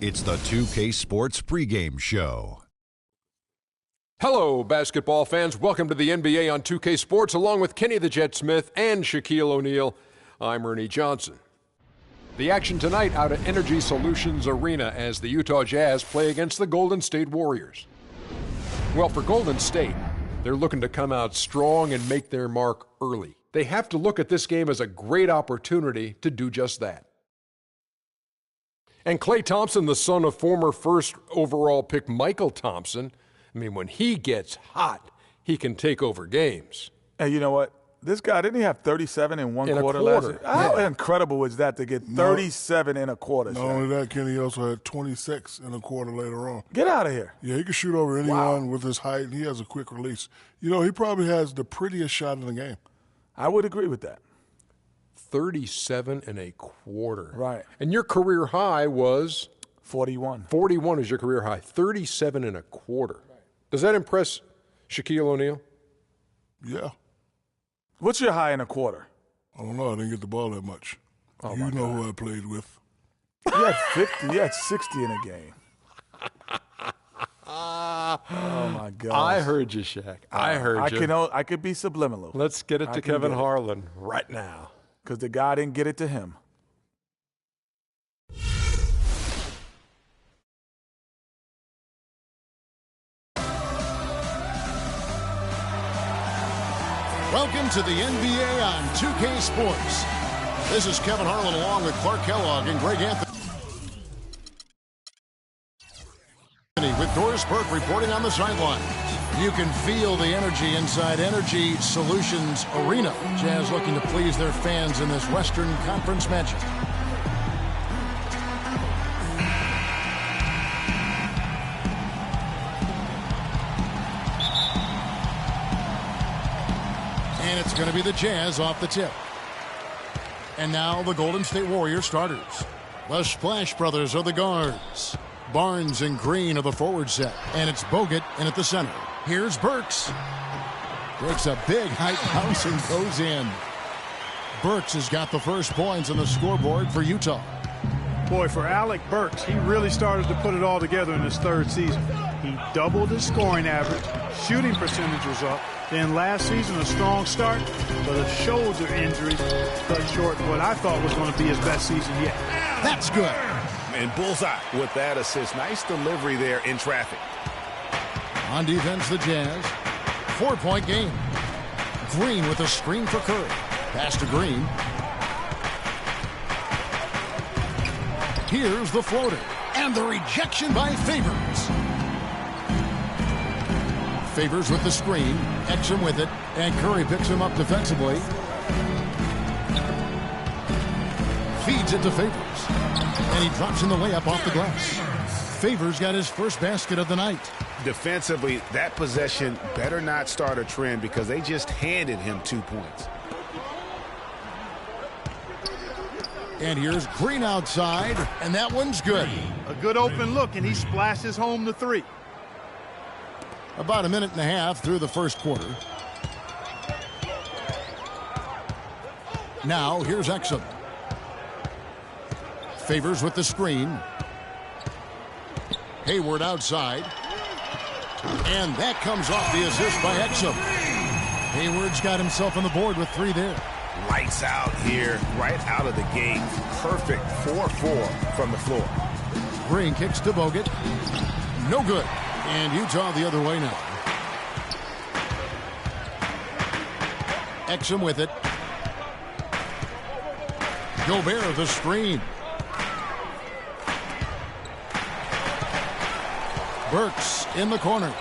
It's the 2K Sports pregame show. Hello, basketball fans. Welcome to the NBA on 2K Sports, along with Kenny the Jet Smith and Shaquille O'Neal. I'm Ernie Johnson. The action tonight out at Energy Solutions Arena as the Utah Jazz play against the Golden State Warriors. Well, for Golden State, they're looking to come out strong and make their mark early. They have to look at this game as a great opportunity to do just that. And Klay Thompson, the son of former first overall pick Michael Thompson, when he gets hot, he can take over games. Hey, you know what? This guy, didn't he have 37 in one quarter last year? How incredible is that to get 37 in a quarter? Not only that, Kenny also had 26 in a quarter later on. Get out of here. Yeah, he can shoot over anyone with his height, and he has a quick release. You know, he probably has the prettiest shot in the game. I would agree with that. 37 and a quarter. Right. And your career high was? 41. 41 is your career high. 37 and a quarter. Right. Does that impress Shaquille O'Neal? Yeah. What's your high in a quarter? I don't know. I didn't get the ball that much. Oh, you know who I played with. You had 50. You had 60 in a game. Oh, my God. I heard you, Shaq. I heard you. I could be subliminal. Let's get it to Kevin Harlan right now. Because the guy didn't get it to him. Welcome to the NBA on 2K Sports. This is Kevin Harlan along with Clark Kellogg and Greg Anthony. With Doris Burke reporting on the sidelines. You can feel the energy inside Energy Solutions Arena. Jazz looking to please their fans in this Western Conference matchup. And it's going to be the Jazz off the tip. And now the Golden State Warriors starters. The Splash Brothers are the guards. Barnes and Green are the forward set. And it's Bogut in at the center. Here's Burks. Breaks a big height bounce and goes in. Burks has got the first points on the scoreboard for Utah. Boy, for Alec Burks, he really started to put it all together in his third season. He doubled his scoring average, shooting percentage was up. Then last season, a strong start, but a shoulder injury cut short what I thought was going to be his best season yet. That's good. And bullseye with that assist. Nice delivery there in traffic. On defense, the Jazz. 4-point game. Green with a screen for Curry. Pass to Green. Here's the floater. And the rejection by Favors. Favors with the screen. Exum with it. And Curry picks him up defensively. Feeds it to Favors. And he drops in the layup off the glass. Favors got his first basket of the night. Defensively, that possession better not start a trend because they just handed him 2 points. And here's Green outside, and that one's good. A good open look, and he splashes home the three. About a minute and a half through the first quarter. Now, here's Exum. Favors with the screen. Hayward outside. And that comes off the assist by Exum. Hayward's got himself on the board with 3 there. Lights out here, right out of the gate. Perfect 4-4 from the floor. Green kicks to Bogut. No good. And Utah the other way now. Exum with it. Gobert the screen. Burks in the corner.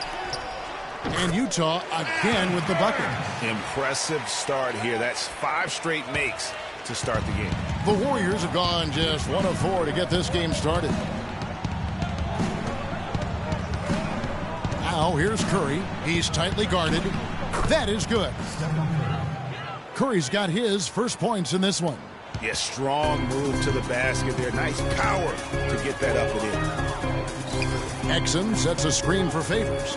And Utah again with the bucket. Impressive start here. That's 5 straight makes to start the game. The Warriors have gone just 1 of 4 to get this game started. Now here's Curry. He's tightly guarded. That is good. Curry's got his first points in this one. Yeah, strong move to the basket there. Nice power to get that up and in. Exum sets a screen for Favors.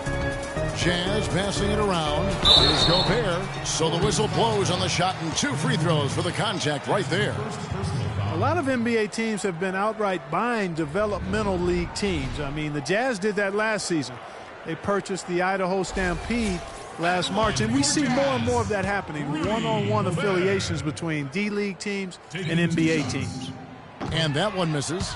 Jazz passing it around. Here's Gobert. So the whistle blows on the shot and 2 free throws for the contact right there. A lot of NBA teams have been outright buying developmental league teams. I mean, the Jazz did that last season. They purchased the Idaho Stampede last March, and we see more and more of that happening. One-on-one affiliations between D-League teams and NBA teams. And that one misses.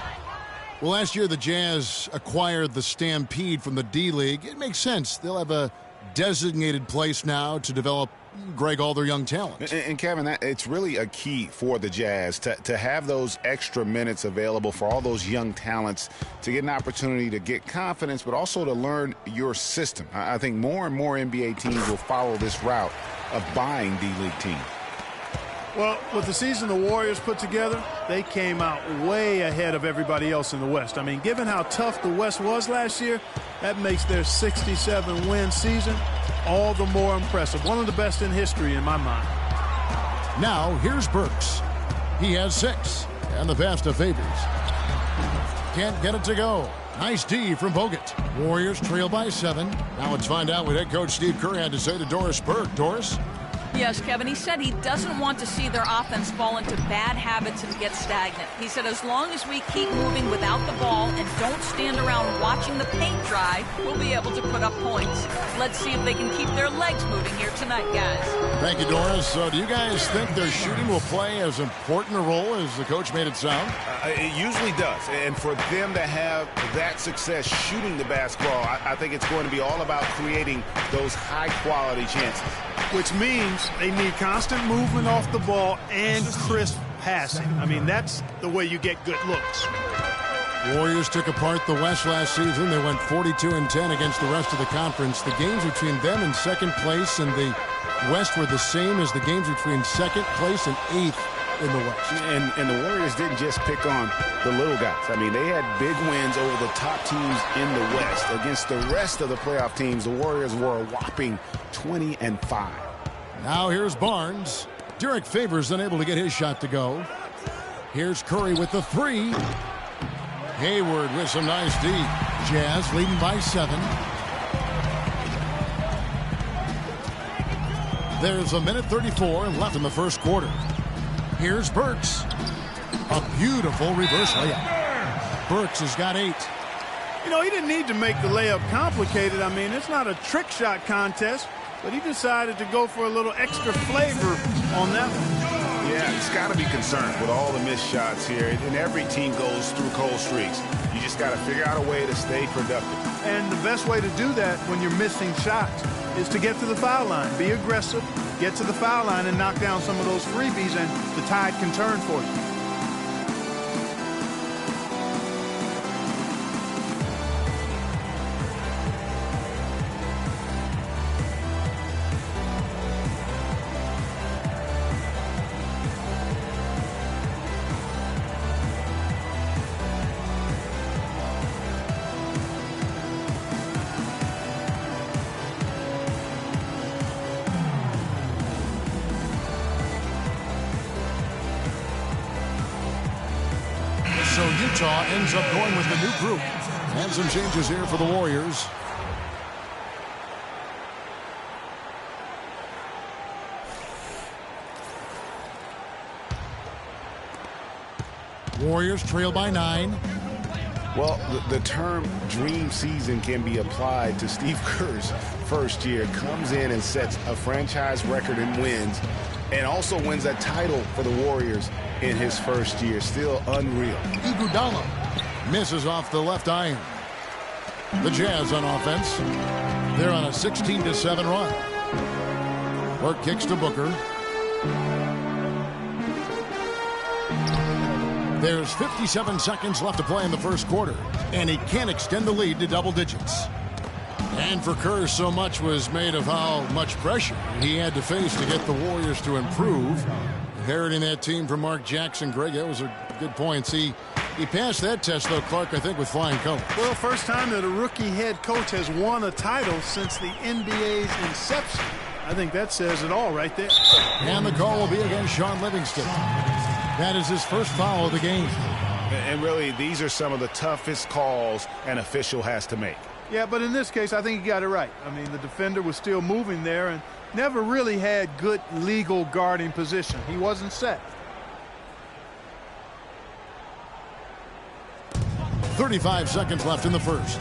Well, last year the Jazz acquired the Stampede from the D-League. It makes sense. They'll have a designated place now to develop, Greg, all their young talent. And Kevin, it's really a key for the Jazz to have those extra minutes available for all those young talents to get an opportunity to get confidence, but also to learn your system. I think more and more NBA teams will follow this route of buying D-League teams. Well, with the season the Warriors put together, they came out way ahead of everybody else in the West. I mean, given how tough the West was last year, that makes their 67-win season all the more impressive. One of the best in history in my mind. Now, here's Burks. He has 6, and the pass to Favors. Can't get it to go. Nice D from Bogut. Warriors trail by 7. Now let's find out what head coach Steve Kerr had to say to Doris Burke. Doris? Yes, Kevin, he said he doesn't want to see their offense fall into bad habits and get stagnant. He said as long as we keep moving without the ball and don't stand around watching the paint dry, we'll be able to put up points. Let's see if they can keep their legs moving here tonight, guys. Thank you, Doris. So do you guys think their shooting will play as important a role as the coach made it sound? It usually does. And for them to have that success shooting the basketball, I think it's going to be all about creating those high-quality chances. Which means they need constant movement off the ball and crisp passing. I mean, that's the way you get good looks. Warriors took apart the West last season. They went 42-10 against the rest of the conference. The games between them and second place in the West were the same as the games between second place and 8th in the West. And the Warriors didn't just pick on the little guys. I mean, they had big wins over the top teams in the West. Against the rest of the playoff teams, the Warriors were a whopping 20-5. Now here's Barnes. Derek Favors unable to get his shot to go. Here's Curry with the 3. Hayward with some nice D. Jazz leading by 7. There's 1:34 left in the first quarter. Here's Burks. A beautiful reverse layup. Burks has got 8. You know, he didn't need to make the layup complicated. I mean, it's not a trick shot contest, but he decided to go for a little extra flavor on that one. Yeah, he's got to be concerned with all the missed shots here. And every team goes through cold streaks. You just got to figure out a way to stay productive. And the best way to do that when you're missing shots is to get to the foul line. Be aggressive, get to the foul line, and knock down some of those freebies, and the tide can turn for you. So Utah ends up going with the new group. And some changes here for the Warriors. Warriors trail by 9. Well, the term dream season can be applied to Steve Kerr's first year. Comes in and sets a franchise record in wins and also wins a title for the Warriors in his first year. Still unreal. Iguodala misses off the left iron. The Jazz on offense. They're on a 16-7 run. Burke kicks to Booker. There's 57 seconds left to play in the first quarter, and he can't extend the lead to double digits. And for Kerr, so much was made of how much pressure he had to face to get the Warriors to improve. Inheriting that team from Mark Jackson, Greg, that was a good point. See, he passed that test, though, Clark, I think, with flying colors. Well, first time that a rookie head coach has won a title since the NBA's inception. I think that says it all right there. And the call will be against Sean Livingston. That is his first foul of the game. And really, these are some of the toughest calls an official has to make. Yeah, but in this case, I think he got it right. I mean, the defender was still moving there and never really had good legal guarding position. He wasn't set. 35 seconds left in the first.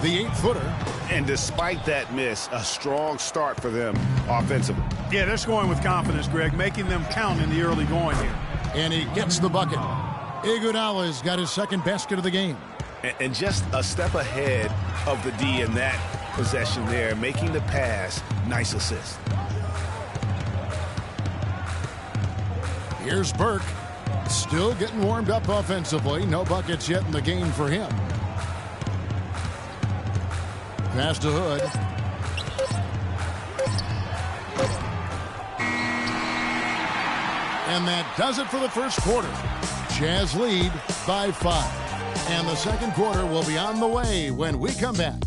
The 8-footer. And despite that miss, a strong start for them offensively. Yeah, they're scoring with confidence, Greg, making them count in the early going here. And he gets the bucket. Iguodala's got his second basket of the game. And just a step ahead of the D in that possession there, making the pass. Nice assist. Here's Burke. Still getting warmed up offensively. No buckets yet in the game for him. Pass to Hood. And that does it for the first quarter. Jazz lead by 5. And the second quarter will be on the way when we come back.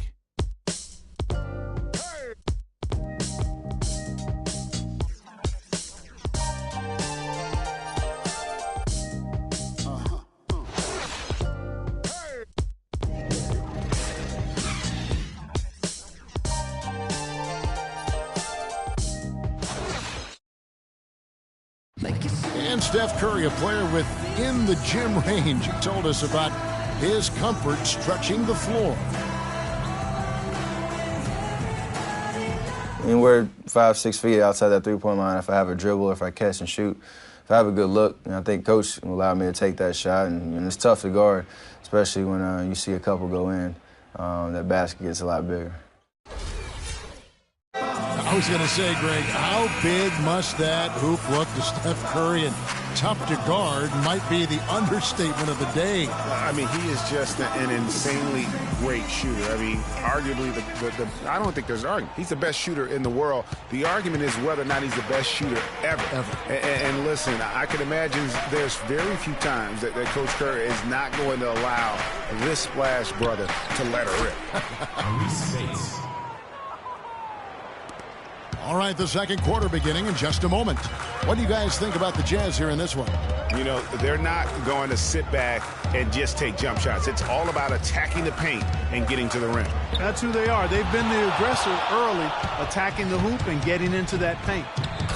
And Steph Curry, a player within the gym range, told us about his comfort stretching the floor. Anywhere 5-6 feet outside that three-point line, if I have a dribble, if I catch and shoot, if I have a good look, I think Coach will allow me to take that shot. And it's tough to guard, especially when you see a couple go in. That basket gets a lot bigger. I was going to say, Greg, how big must that hoop look to Steph Curry? And tough to guard might be the understatement of the day. I mean, he is just an insanely great shooter. I mean, arguably, I don't think there's an argument. He's the best shooter in the world. The argument is whether or not he's the best shooter ever. And listen, I can imagine there's very few times that Coach Curry is not going to allow this splash brother to let her rip. All right, the second quarter beginning in just a moment. What do you guys think about the Jazz here in this one? You know, they're not going to sit back and just take jump shots. It's all about attacking the paint and getting to the rim. That's who they are. They've been the aggressor early, attacking the hoop and getting into that paint.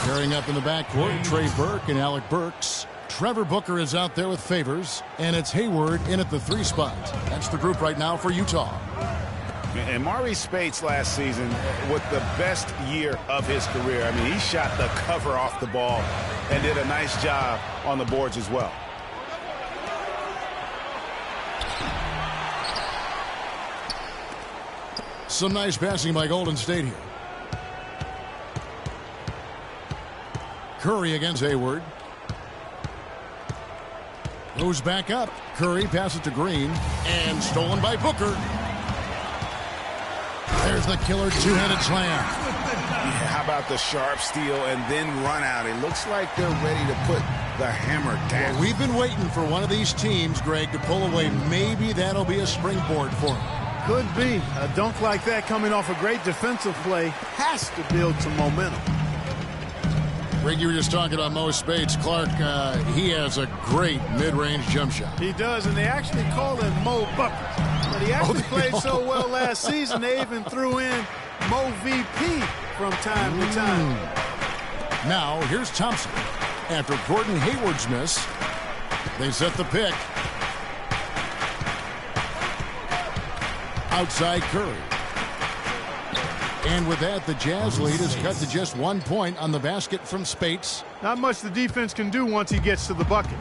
Carrying up in the backcourt, Trey Burke and Alec Burks. Trevor Booker is out there with Favors, and it's Hayward in at the 3 spot. That's the group right now for Utah. And Maurice Spates last season with the best year of his career. I mean, he shot the cover off the ball and did a nice job on the boards as well. Some nice passing by Golden State here. Curry against Hayward. Goes back up. Curry passes to Green. And stolen by Booker. There's the killer two-handed slam. Yeah, how about the sharp steal and then run out? It looks like they're ready to put the hammer down. Well, we've been waiting for one of these teams, Greg, to pull away. Maybe that'll be a springboard for them. Could be. A dunk like that coming off a great defensive play has to build some momentum. Greg, you were just talking about Mo Spates. Clark, he has a great mid-range jump shot. He does, and they actually call him Mo Bucket. But he actually played so well last season, they even threw in Mo VP from time to time. Now, here's Thompson. After Gordon Hayward's miss, they set the pick. Outside Curry. And with that, the Jazz lead is cut to just 1 point on the basket from Spates. Not much the defense can do once he gets to the bucket.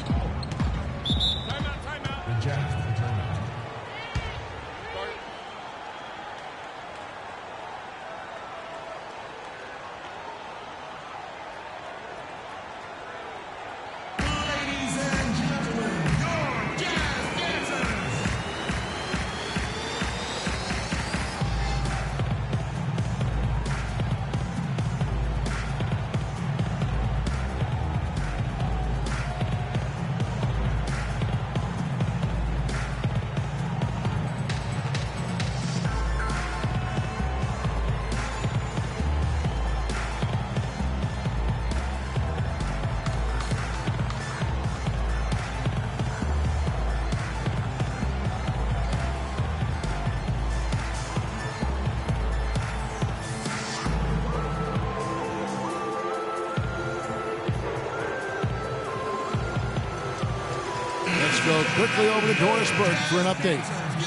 Let's go quickly over to Doris Burke for an update.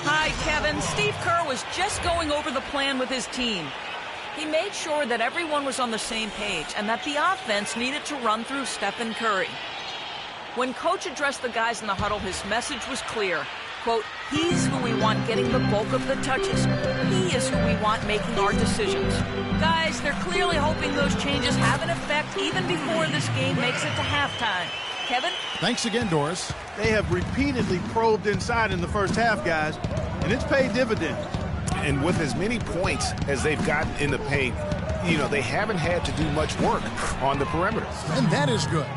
Hi, Kevin. Steve Kerr was just going over the plan with his team. He made sure that everyone was on the same page and that the offense needed to run through Stephen Curry. When Coach addressed the guys in the huddle, his message was clear. Quote, he's who we want getting the bulk of the touches. He is who we want making our decisions. Guys, they're clearly hoping those changes have an effect even before this game makes it to halftime. Kevin? Thanks again, Doris. They have repeatedly probed inside in the first half, guys, and it's paid dividends. And with as many points as they've gotten in the paint, you know, they haven't had to do much work on the perimeter. And that is good.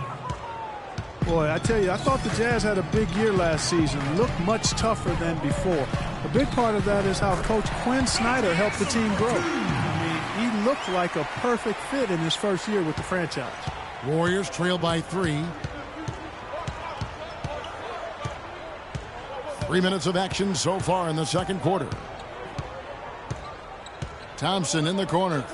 Boy, I tell you, I thought the Jazz had a big year last season, looked much tougher than before. A big part of that is how Coach Quinn Snyder helped the team grow. I mean, he looked like a perfect fit in his first year with the franchise. Warriors trail by 3. 3 minutes of action so far in the second quarter. Thompson in the corner.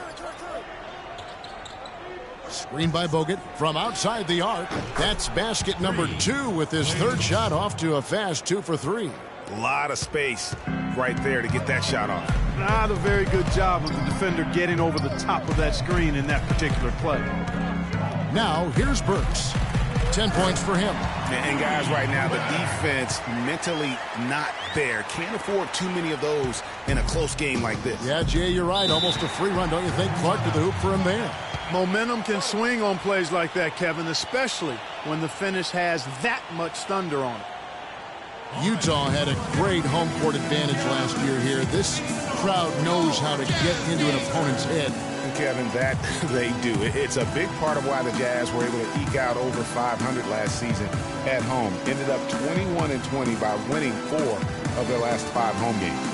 Screen by Bogut from outside the arc. That's basket number 2 with his third shot off to a fast 2 for 3. A lot of space right there to get that shot off. Not a very good job of the defender getting over the top of that screen in that particular play. Now here's Burks. 10 points for him. And guys, right now the defense mentally not there. Can't afford too many of those in a close game like this. Yeah, Jay, you're right. Almost a free run, don't you think? Clark to the hoop for him there. Momentum can swing on plays like that, Kevin, especially when the finish has that much thunder on it. Utah had a great home court advantage last year here. This crowd knows how to get into an opponent's head. Kevin, that they do. It's a big part of why the Jazz were able to eke out over 500 last season at home. Ended up 21-20 by winning 4 of their last 5 home games.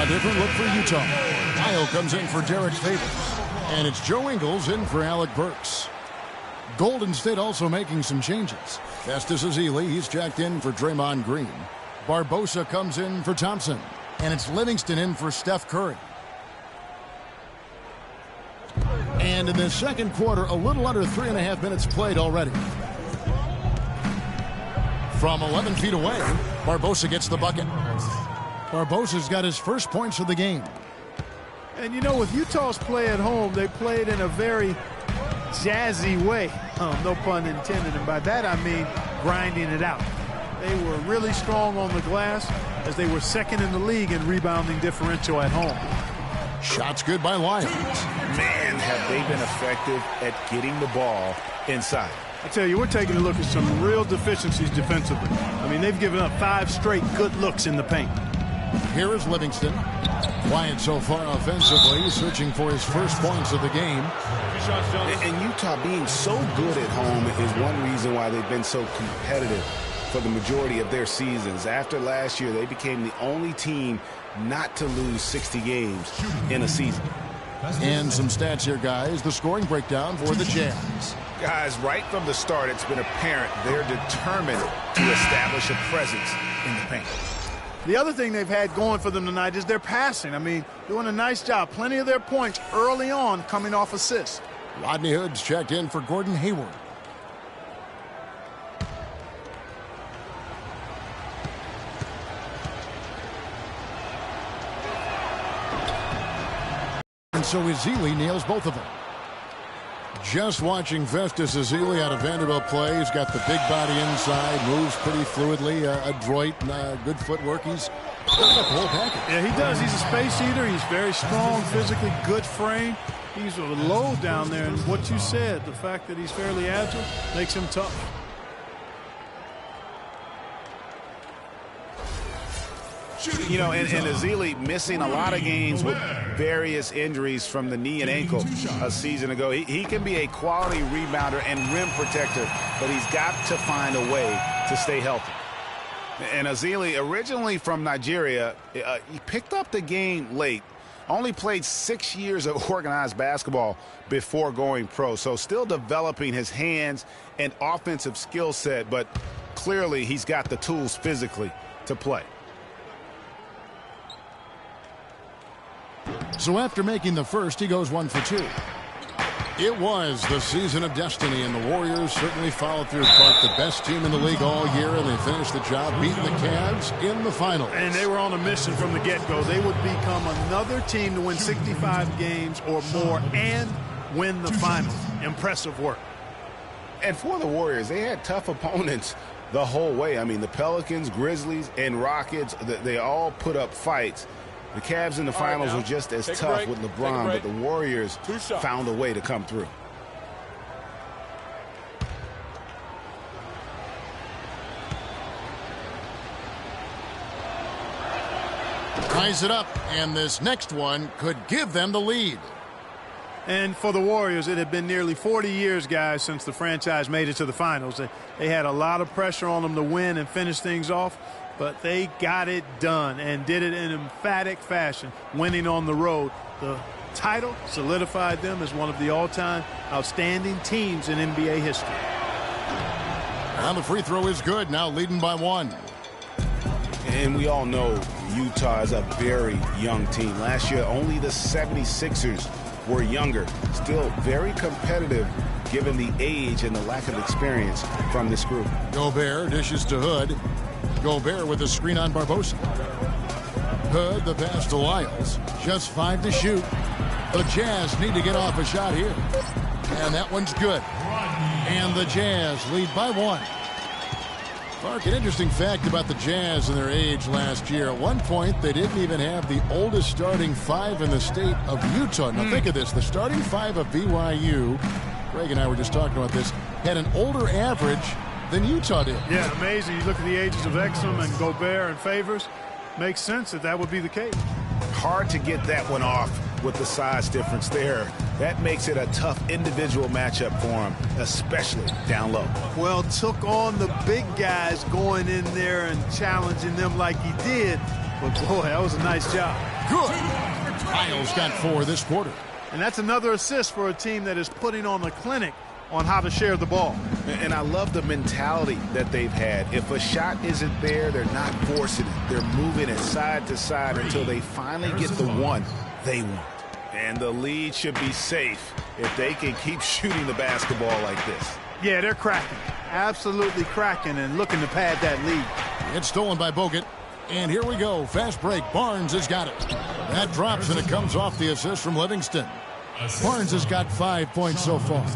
Different look for Utah. Kyle comes in for Derek Favors. And it's Joe Ingles in for Alec Burks. Golden State also making some changes. Festus Ezeli, he's jacked in for Draymond Green. Barbosa comes in for Thompson. And it's Livingston in for Steph Curry. And in the second quarter, a little under 3.5 minutes played already. From 11 feet away, Barbosa gets the bucket. Barbosa's got his first points of the game. And you know, with Utah's play at home, they played in a very jazzy way. No pun intended. And by that, I mean grinding it out. They were really strong on the glass as they were second in the league in rebounding differential at home. Shots good by Lyons. Man, have they been effective at getting the ball inside. I tell you, we're taking a look at some real deficiencies defensively. I mean, they've given up 5 straight good looks in the paint. Here is Livingston. Quiet so far offensively, searching for his first points of the game. And Utah being so good at home is one reason why they've been so competitive for the majority of their seasons. After last year, they became the only team not to lose 60 games in a season. And some stats here, guys. The scoring breakdown for the Jazz. Guys, right from the start, it's been apparent they're determined to establish a presence in the paint. The other thing they've had going for them tonight is their passing. I mean, doing a nice job. Plenty of their points early on coming off assists. Rodney Hood's checked in for Gordon Hayward. And so Ezeli nails both of them. Just watching Festus Ezeli out of Vanderbilt play. He's got the big body inside, moves pretty fluidly, adroit, good footwork. He's got the whole package. Yeah, he does. He's a space eater. He's very strong, physically good frame. He's a low down there. And what you said, the fact that he's fairly agile, makes him tough. You know, and Ezeli missing a lot of games with various injuries from the knee and ankle a season ago. He can be a quality rebounder and rim protector, but he's got to find a way to stay healthy. And Ezeli, originally from Nigeria, he picked up the game late. Only played 6 years of organized basketball before going pro, so still developing his hands and offensive skill set, but clearly he's got the tools physically to play. So after making the first, he goes 1 for 2. It was the season of destiny, and the Warriors certainly followed through. Clark, the best team in the league all year, and they finished the job beating the Cavs in the finals. And they were on a mission from the get-go. They would become another team to win 65 games or more and win the finals. Impressive work. And for the Warriors, they had tough opponents the whole way. I mean, the Pelicans, Grizzlies, and Rockets, they all put up fights. The Cavs in the finals were just as tough with LeBron, but the Warriors found a way to come through. Ties it up, and this next one could give them the lead. And for the Warriors, it had been nearly 40 years, guys, since the franchise made it to the finals. They had a lot of pressure on them to win and finish things off, but they got it done and did it in emphatic fashion, winning on the road. The title solidified them as one of the all-time outstanding teams in NBA history. And the free throw is good, now leading by 1. And we all know Utah is a very young team. Last year, only the 76ers were younger. Still very competitive given the age and the lack of experience from this group. Gobert dishes to Hood. Gobert with a screen on Barbosa. Hood, the pass to Lyles. Just 5 to shoot. The Jazz need to get off a shot here. And that one's good. And the Jazz lead by 1. Clark, an interesting fact about the Jazz and their age last year. At one point, they didn't even have the oldest starting 5 in the state of Utah. Now think of this. The starting 5 of BYU, Greg and I were just talking about this, had an older average than Utah did. Yeah, amazing. You look at the ages of Exum and Gobert and Favors. Makes sense that would be the case. Hard to get that one off with the size difference there. That makes it a tough individual matchup for him, especially down low. Well, took on the big guys going in there and challenging them like he did. But, boy, that was a nice job. Good. Lyles got 4 this quarter. And that's another assist for a team that is putting on a clinic on how to share the ball. And I love the mentality that they've had. If a shot isn't there, they're not forcing it. They're moving it side to side until they finally get the one they want. And the lead should be safe if they can keep shooting the basketball like this. Yeah, they're cracking. Absolutely cracking and looking to pad that lead. It's stolen by Bogut. And here we go. Fast break. Barnes has got it. That drops and it comes off the assist from Livingston. Barnes has got 5 points so far.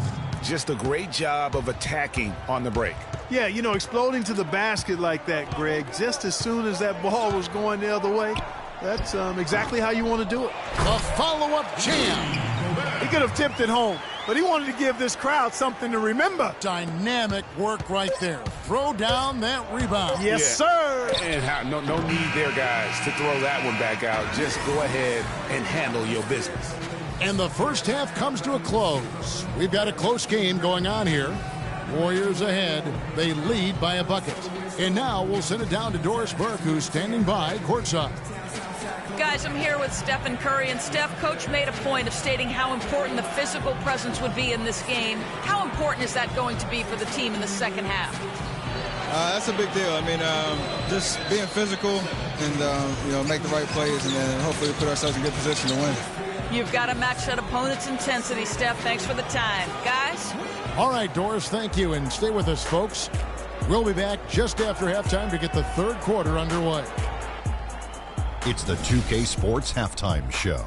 Just a great job of attacking on the break. Yeah, you know, exploding to the basket like that, Greg, just as soon as that ball was going the other way, that's exactly how you want to do it. A follow-up jam. He could have tipped it home, but he wanted to give this crowd something to remember. Dynamic work right there. Throw down that rebound. Yes, sir. And no need there, guys, to throw that one back out. Just go ahead and handle your business. And the first half comes to a close. We've got a close game going on here. Warriors ahead. They lead by a bucket. And now we'll send it down to Doris Burke, who's standing by courtside. Guys, I'm here with Stephen Curry. And Steph, Coach made a point of stating how important the physical presence would be in this game. How important is that going to be for the team in the second half? That's a big deal. I mean, just being physical and, make the right plays and then hopefully put ourselves in good position to win. You've got to match that opponent's intensity, Steph. Thanks for the time. Guys? All right, Doris, thank you. And stay with us, folks. We'll be back just after halftime to get the third quarter underway. It's the 2K Sports Halftime Show.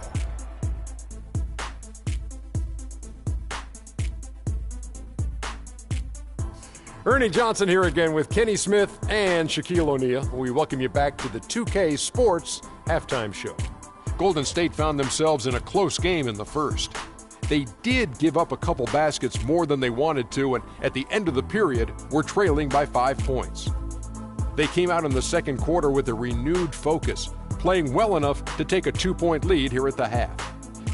Ernie Johnson here again with Kenny Smith and Shaquille O'Neal. We welcome you back to the 2K Sports Halftime Show. Golden State found themselves in a close game in the first. They did give up a couple baskets more than they wanted to, and at the end of the period, were trailing by 5 points. They came out in the second quarter with a renewed focus, playing well enough to take a 2-point lead here at the half.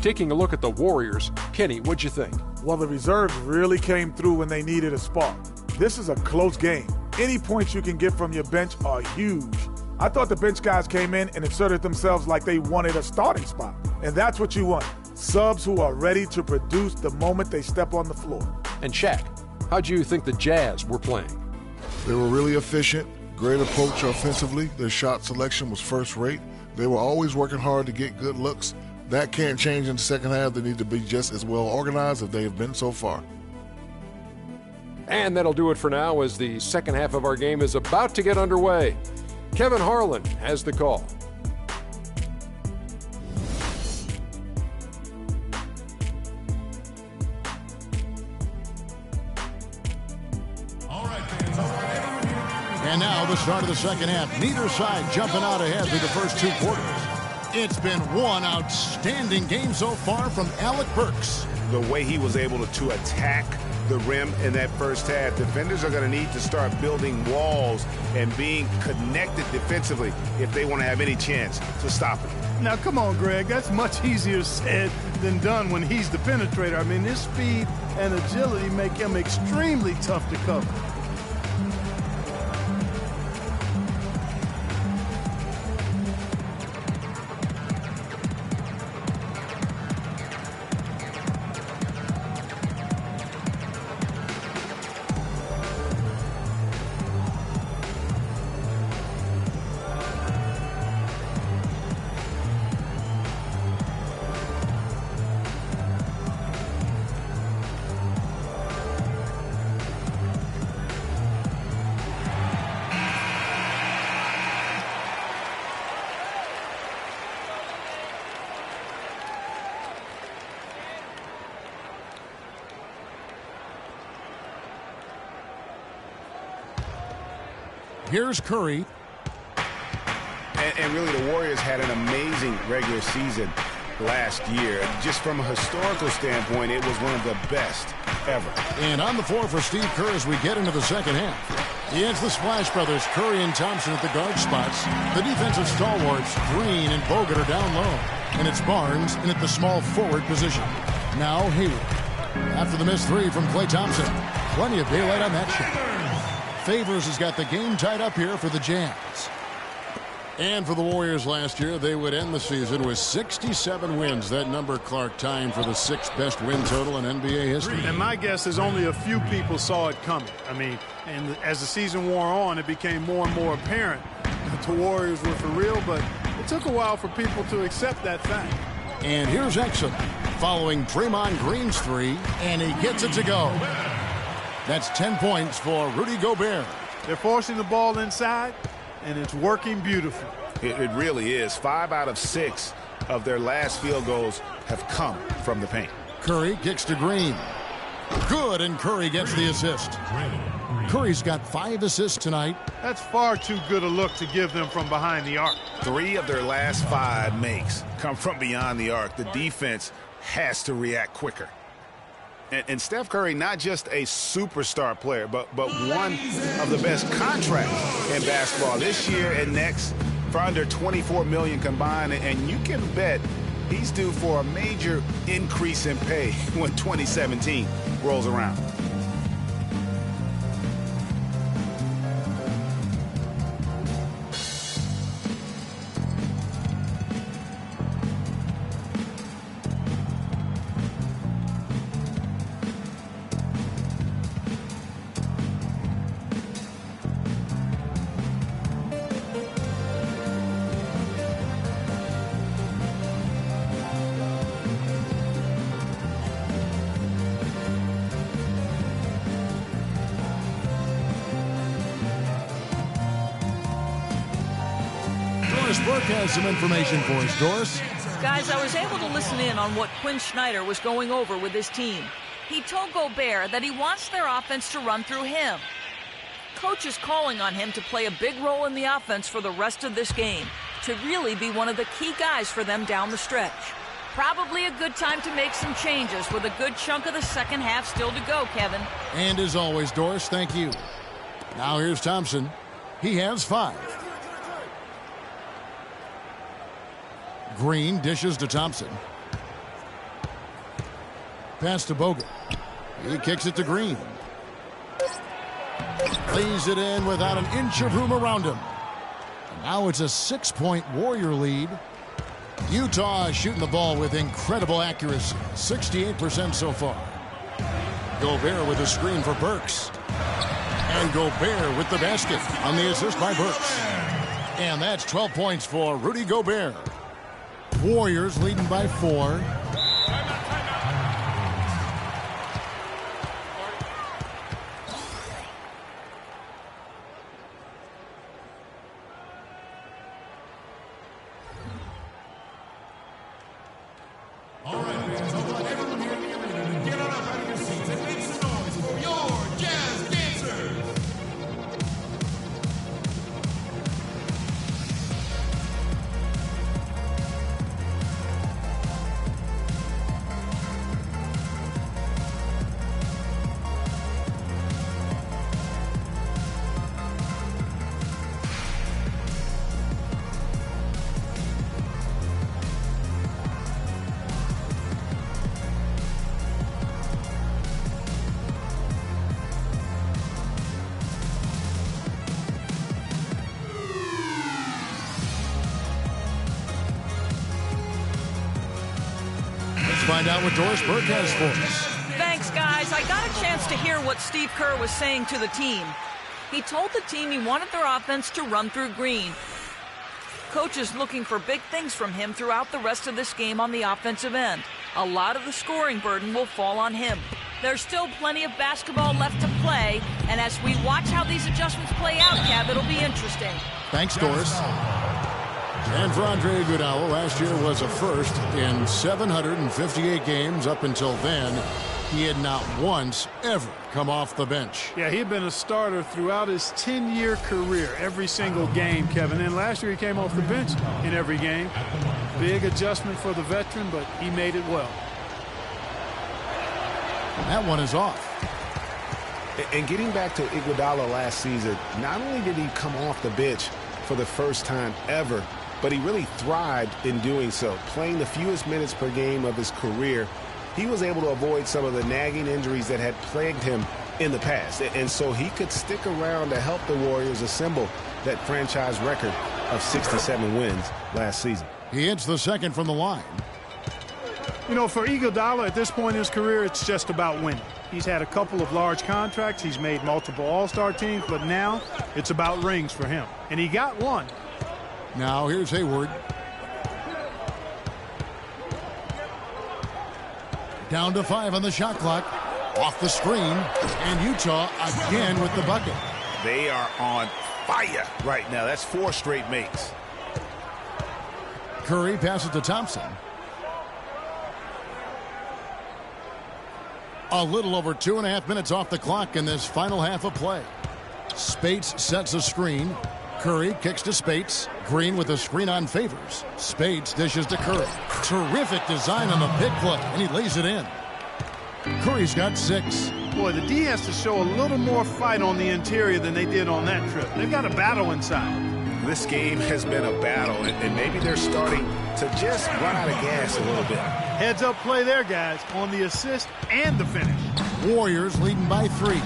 Taking a look at the Warriors, Kenny, what'd you think? Well, the reserves really came through when they needed a spark. This is a close game. Any points you can get from your bench are huge. I thought the bench guys came in and inserted themselves like they wanted a starting spot. And that's what you want. Subs who are ready to produce the moment they step on the floor. And Shaq, how'd you think the Jazz were playing? They were really efficient, great approach offensively. Their shot selection was first rate. They were always working hard to get good looks. That can't change in the second half. They need to be just as well organized as they have been so far. And that'll do it for now as the second half of our game is about to get underway. Kevin Harlan has the call. And now the start of the second half. Neither side jumping out ahead through the first 2 quarters. It's been one outstanding game so far from Alec Burks. The way he was able to attack the rim in that first half, defenders are going to need to start building walls and being connected defensively if they want to have any chance to stop him. Now, come on, Greg. That's much easier said than done when he's the penetrator. I mean, his speed and agility make him extremely tough to cover. Here's Curry. And really, the Warriors had an amazing regular season last year. Just from a historical standpoint, it was one of the best ever. And on the floor for Steve Kerr as we get into the second half. It's the Splash Brothers, Curry and Thompson at the guard spots. The defensive stalwarts, Green and Bogut, are down low. And it's Barnes in at the small forward position. Now Hayward. After the missed 3 from Klay Thompson. Plenty of daylight on that shot. Favors has got the game tied up here for the Jazz. And for the Warriors last year, they would end the season with 67 wins. That number, Clark, tying for the 6th best win total in NBA history. And my guess is only a few people saw it coming. I mean, and as the season wore on, it became more and more apparent that the Warriors were for real, but it took a while for people to accept that fact. And here's Exum following Draymond Green's 3, and he gets it to go. That's 10 points for Rudy Gobert. They're forcing the ball inside, and it's working beautifully. It really is. 5 out of 6 of their last field goals have come from the paint. Curry kicks to Green. Good, and Curry gets the assist. Curry's got 5 assists tonight. That's far too good a look to give them from behind the arc. 3 of their last 5 makes come from beyond the arc. The defense has to react quicker. And Steph Curry, not just a superstar player, but one of the best contracts in basketball this year and next for under $24 million combined. And you can bet he's due for a major increase in pay when 2017 rolls around. Burke has some information for us. Doris? Guys, I was able to listen in on what Quinn Snyder was going over with his team. He told Gobert that he wants their offense to run through him. Coach is calling on him to play a big role in the offense for the rest of this game, to really be one of the key guys for them down the stretch. Probably a good time to make some changes with a good chunk of the second half still to go, Kevin. And as always, Doris, thank you. Now here's Thompson. He has 5. Green dishes to Thompson. Pass to Bogut. He kicks it to Green. Lays it in without an inch of room around him. Now it's a 6-point Warrior lead. Utah is shooting the ball with incredible accuracy. 68% so far. Gobert with a screen for Burks. And Gobert with the basket on the assist by Burks. And that's 12 points for Rudy Gobert. Warriors leading by 4. Find out what Doris Burke has for us. Thanks, guys. I got a chance to hear what Steve Kerr was saying to the team. He told the team he wanted their offense to run through Green. Coach is looking for big things from him throughout the rest of this game on the offensive end. A lot of the scoring burden will fall on him. There's still plenty of basketball left to play, and as we watch how these adjustments play out, Kev, it'll be interesting. Thanks, Doris. And for Andre Iguodala, last year was a first in 758 games. Up until then, he had not once ever come off the bench. Yeah, he had been a starter throughout his 10-year career, every single game, Kevin. And last year he came off the bench in every game. Big adjustment for the veteran, but he made it well. That one is off. And getting back to Iguodala last season, not only did he come off the bench for the first time ever, but he really thrived in doing so. Playing the fewest minutes per game of his career, he was able to avoid some of the nagging injuries that had plagued him in the past. And so he could stick around to help the Warriors assemble that franchise record of 67 wins last season. He hits the second from the line. You know, for Iguodala at this point in his career, it's just about winning. He's had a couple of large contracts. He's made multiple All-Star teams, but now it's about rings for him. And he got one. Now here's Hayward. Down to 5 on the shot clock. Off the screen. And Utah again with the bucket. They are on fire right now. That's 4 straight makes. Curry passes to Thompson. A little over 2.5 minutes off the clock in this final half of play. Spates sets a screen. Curry kicks to Spates. Green with a screen on Favors. Spates dishes to Curry. Terrific design on the pick play, and he lays it in. Curry's got 6. Boy, the D has to show a little more fight on the interior than they did on that trip. They've got a battle inside. This game has been a battle, and maybe they're starting to just run out of gas a little bit. Heads up play there, guys, on the assist and the finish. Warriors leading by 3.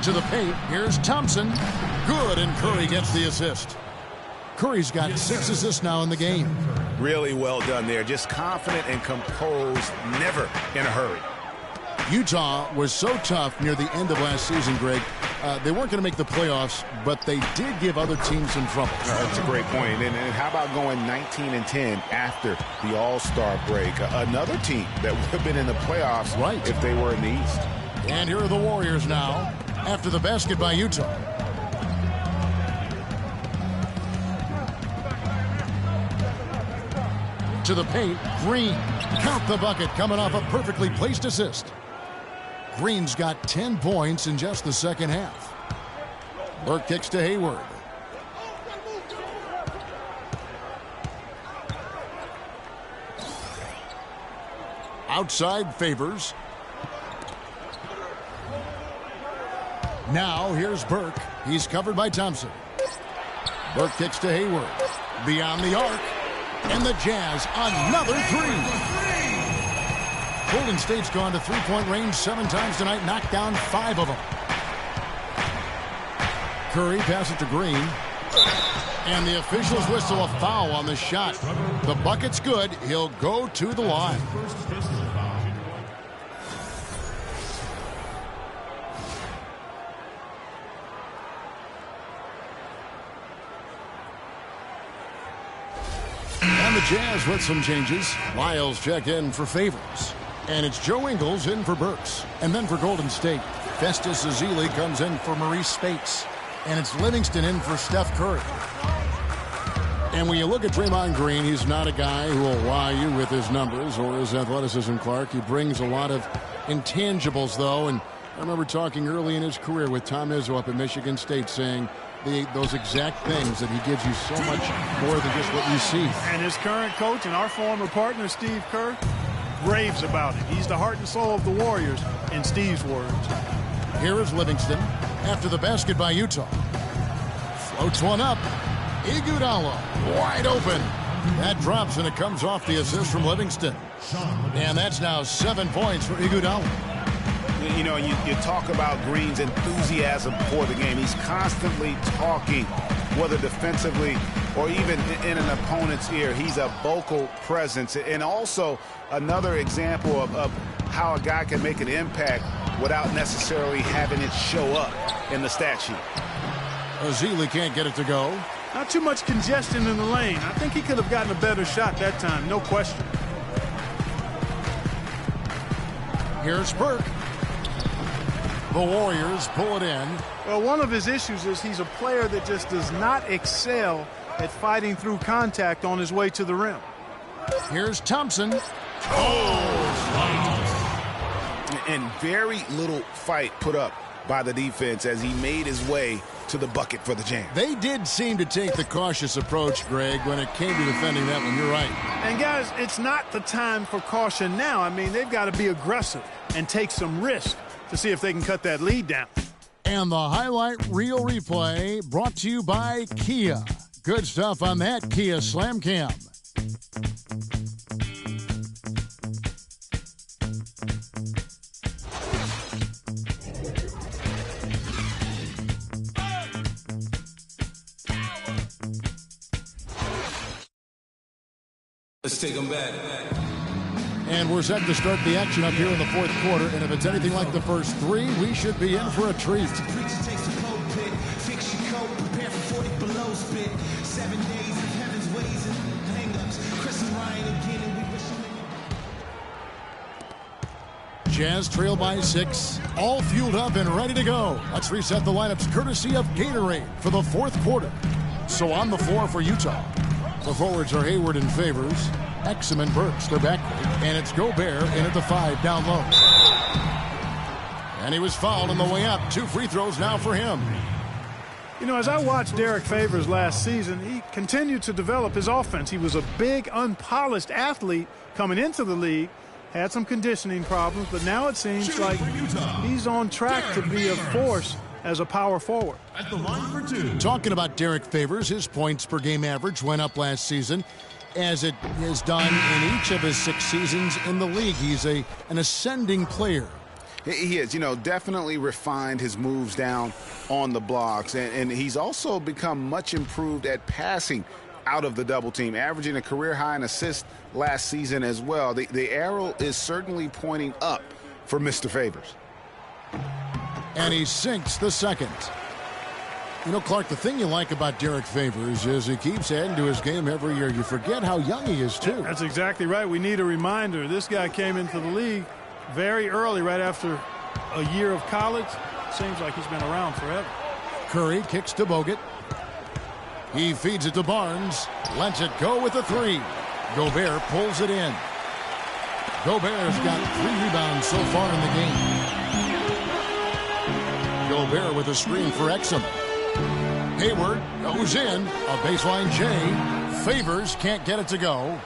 To the paint, here's Thompson. Good, and Curry gets the assist. Curry's got 6 assists now in the game. Really well done there. Just confident and composed, never in a hurry. Utah was so tough near the end of last season, Greg. They weren't going to make the playoffs, but they did give other teams some trouble. That's a great point. And how about going 19-10 after the All-Star break? Another team that would have been in the playoffs right if they were in the East. And here are the Warriors now after the basket by Utah. To the paint, Green. Count the bucket coming off a perfectly placed assist. Green's got 10 points in just the second half. Burke kicks to Hayward. Outside Favors. Now here's Burke. He's covered by Thompson. Burke kicks to Hayward. Beyond the arc. And the Jazz, another three. Golden State's gone to three-point range 7 times tonight, knocked down 5 of them. Curry passes to Green. And the officials whistle a foul on the shot. The bucket's good. He'll go to the line. And the Jazz with some changes. Lyles check in for Favors. And it's Joe Ingles in for Burks. And then for Golden State, Festus Ezeli comes in for Maurice Spates. And it's Livingston in for Steph Curry. And when you look at Draymond Green, he's not a guy who will wow you with his numbers or his athleticism, Clark. He brings a lot of intangibles, though. And I remember talking early in his career with Tom Izzo up at Michigan State saying those exact things, that he gives you so much more than just what you see. And his current coach and our former partner, Steve Kerr, raves about him. He's the heart and soul of the Warriors, in Steve's words. Here is Livingston after the basket by Utah. Floats one up. Iguodala wide open. That drops and it comes off the assist from Livingston. And that's now 7 points for Iguodala. You know, you talk about Green's enthusiasm for the game. He's constantly talking, whether defensively or even in an opponent's ear. He's a vocal presence. And also another example of how a guy can make an impact without necessarily having it show up in the stat sheet. Ezeli can't get it to go. Not too much congestion in the lane. I think he could have gotten a better shot that time, no question. Here's Burke. The Warriors pull it in. Well, one of his issues is he's a player that just does not excel at fighting through contact on his way to the rim. Here's Thompson. And very little fight put up by the defense as he made his way to the bucket for the Jam. They did seem to take the cautious approach, Greg, when it came to defending that one. You're right. And, guys, it's not the time for caution now. I mean, they've got to be aggressive and take some risk to see if they can cut that lead down. And the highlight reel replay brought to you by Kia. Good stuff on that Kia Slam Cam. Let's take them back. And we're set to start the action up here in the fourth quarter. And if it's anything like the first 3, we should be in for a treat. Jazz trail by 6, all fueled up and ready to go. Let's reset the lineups courtesy of Gatorade for the fourth quarter. So on the floor for Utah, the forwards are Hayward and Favors, Exum and Burks, their backcourt, and it's Gobert in at the 5 down low. And he was fouled on the way up. 2 free throws now for him. You know, as I watched Derek Favors last season, he continued to develop his offense. He was a big, unpolished athlete coming into the league. Had some conditioning problems, but now it seems like he's on track to be a force as a power forward. At the line for 2. Talking about Derek Favors, his points per game average went up last season, as it has done in each of his 6 seasons in the league. He's an ascending player. He is, you know, definitely refined his moves down on the blocks, and he's also become much improved at passing out of the double team, averaging a career high in assists last season as well. The arrow is certainly pointing up for Mr. Favors. And he sinks the second. You know, Clark, the thing you like about Derek Favors is he keeps adding to his game every year. You forget how young he is, too. That's exactly right. We need a reminder. This guy came into the league very early, right after a year of college. Seems like he's been around forever. Curry kicks to Bogut. He feeds it to Barnes. Lets it go with a 3. Gobert pulls it in. Gobert's got 3 rebounds so far in the game. Gobert with a screen for Exum. Hayward goes in. A baseline J. Favors can't get it to go.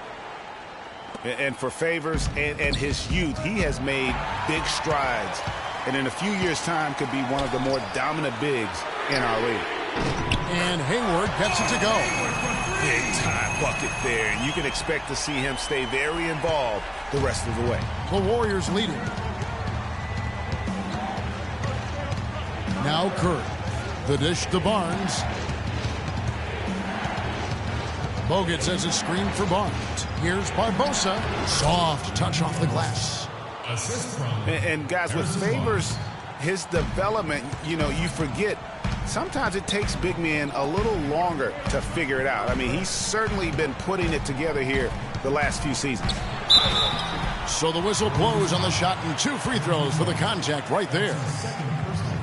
And for Favors and his youth, he has made big strides and in a few years' time could be one of the more dominant bigs in our league. And Hayward gets it to go. Big time bucket there, and you can expect to see him stay very involved the rest of the way. The Warriors leading. Now Curry. The dish to Barnes. Bogut sends a screen for Barnes. Here's Barbosa. Soft touch off the glass. And guys, with Favors, his development, you forget, sometimes it takes big men a little longer to figure it out. I mean, he's certainly been putting it together here the last few seasons. So the whistle blows on the shot and 2 free throws for the contact right there.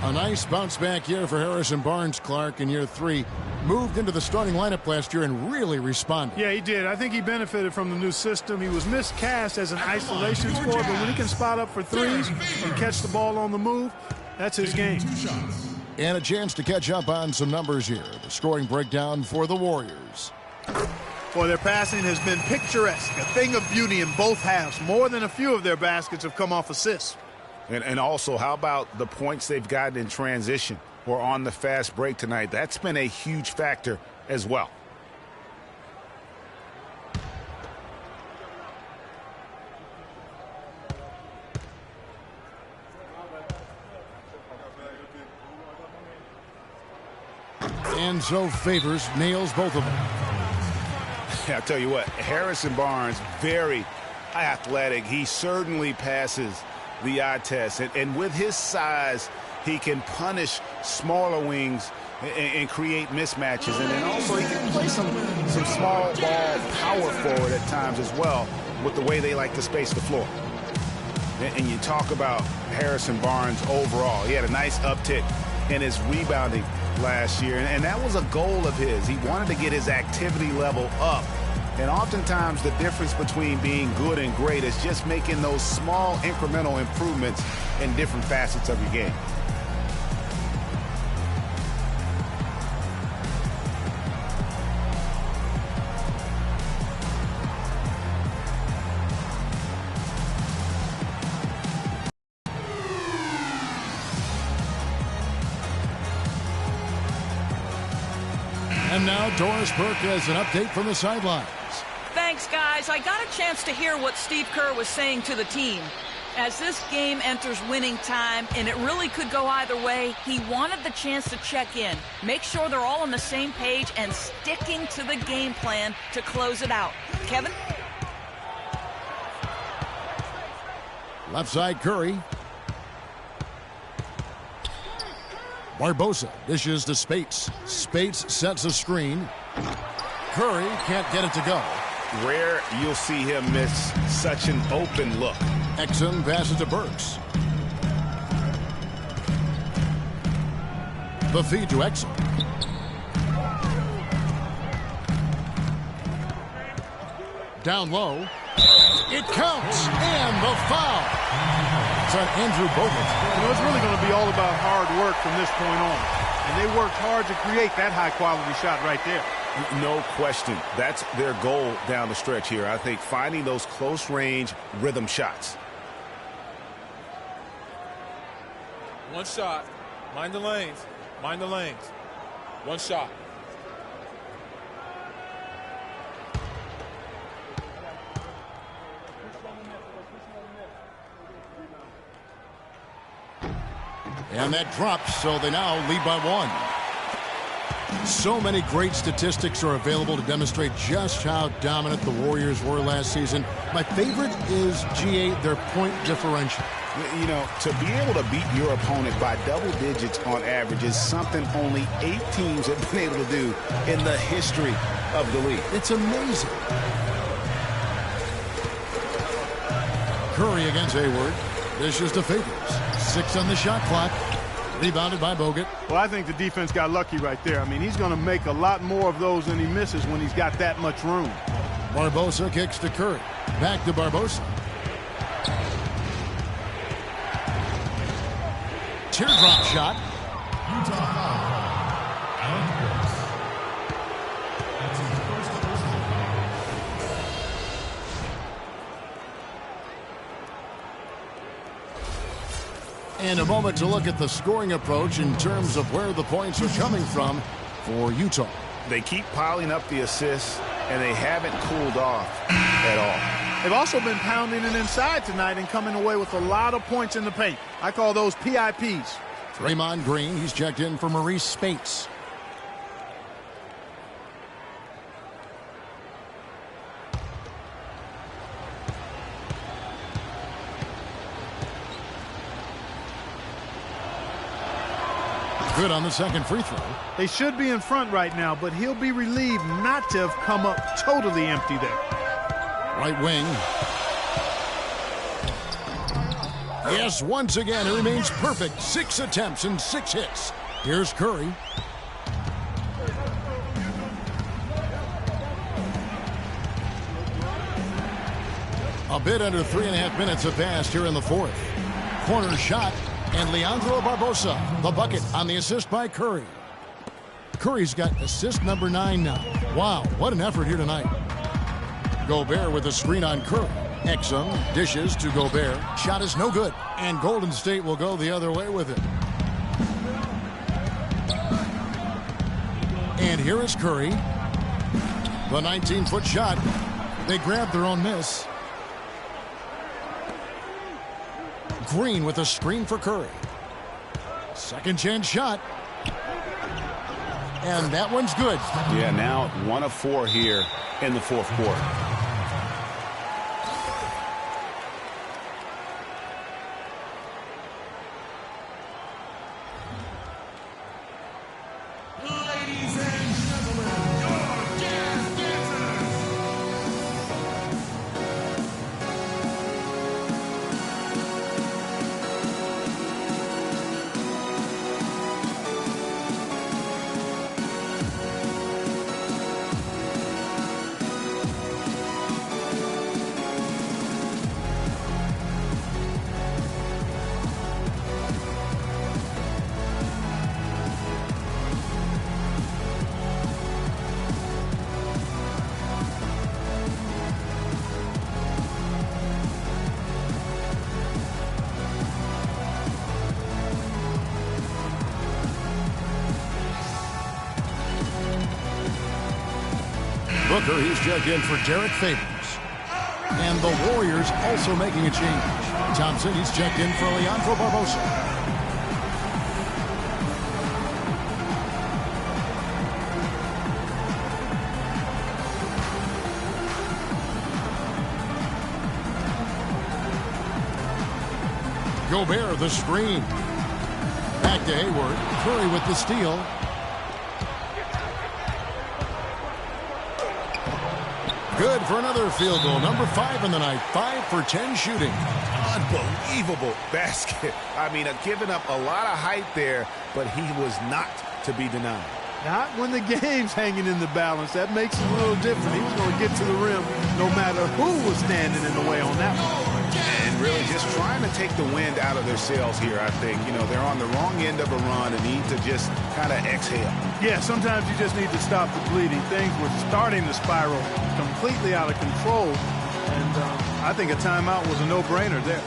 A nice bounce back year for Harrison Barnes, Clark, in year 3. Moved into the starting lineup last year and really responded. Yeah, he did. I think he benefited from the new system. He was miscast as an isolation scorer, but when he can spot up for threes and catch the ball on the move, that's his game. And a chance to catch up on some numbers here. The scoring breakdown for the Warriors. Well, their passing has been picturesque, a thing of beauty in both halves. More than a few of their baskets have come off assists. And also, how about the points they've gotten in transition or on the fast break tonight? That's been a huge factor as well. And so Favors nails both of them. I tell you what, Harrison Barnes, very athletic. He certainly passes the eye test. And with his size, he can punish smaller wings and create mismatches. And then also he can play some small ball power forward at times as well with the way they like to space the floor. And you talk about Harrison Barnes overall. He had a nice uptick in his rebounding last year. And that was a goal of his. He wanted to get his activity level up. And oftentimes the difference between being good and great is just making those small incremental improvements in different facets of your game. And now Doris Burke has an update from the sidelines. Thanks, guys. I got a chance to hear what Steve Kerr was saying to the team. As this game enters winning time, and it really could go either way, he wanted the chance to check in, make sure they're all on the same page and sticking to the game plan to close it out. Kevin? Left side Curry. Barbosa dishes to Spates. Spates sets a screen. Curry can't get it to go. Rare you'll see him miss such an open look. Exum passes to Burks. The feed to Exum. Down low. It counts. And the foul. It's on Andrew Bogut. It's really going to be all about hard work from this point on. And they worked hard to create that high-quality shot right there. No question. That's their goal down the stretch here. I think finding those close-range rhythm shots. One shot. Mind the lanes. Mind the lanes. One shot. And that drops, so they now lead by 1. So many great statistics are available to demonstrate just how dominant the Warriors were last season. My favorite is, GA, their point differential. You know, to be able to beat your opponent by double digits on average is something only 8 teams have been able to do in the history of the league. It's amazing. Curry against Hayward. Dishes to Favors. 6 on the shot clock. Rebounded by Bogut. Well, I think the defense got lucky right there. I mean, he's going to make a lot more of those than he misses when he's got that much room. Barbosa kicks to Curry. Back to Barbosa. Teardrop shot. Utah foul. Alec Burks. That's his first personal foul. And a moment to look at the scoring approach in terms of where the points are coming from for Utah. They keep piling up the assists, and they haven't cooled off at all. They've also been pounding it inside tonight and coming away with a lot of points in the paint. I call those PIPs. Draymond Green, he's checked in for Maurice Spates. Good on the second free throw. They should be in front right now, but he'll be relieved not to have come up totally empty there. Right wing. Yes, once again, it remains perfect. 6 attempts and 6 hits. Here's Curry. A bit under 3.5 minutes have passed here in the fourth. Corner shot. And Leandro Barbosa, the bucket on the assist by Curry. Curry's got assist number 9 now. Wow, what an effort here tonight. Gobert with a screen on Curry. Exum dishes to Gobert. Shot is no good. And Golden State will go the other way with it. And here is Curry. The 19-foot shot. They grabbed their own miss. Green with a screen for Curry. Second chance shot. And that one's good. Yeah, now 1 of 4 here in the fourth quarter. Ladies and gentlemen, your Jazz dancers. Booker, he's checked in for Derek Favors. And the Warriors also making a change. Thompson, he's checked in for Leandro Barbosa. Gobert, the screen. Back to Hayward. Curry with the steal. Good for another field goal. Number 5 in the night. 5 for 10 shooting. Unbelievable basket. I mean, giving up a lot of height there, but he was not to be denied. Not when the game's hanging in the balance. That makes it a little different. He was going to get to the rim no matter who was standing in the way on that one. And really just trying to take the wind out of their sails here, I think. You know, they're on the wrong end of a run and need to just kind of exhale. Yeah, sometimes you just need to stop the bleeding. Things were starting to spiral completely out of control. And I think a timeout was a no-brainer there.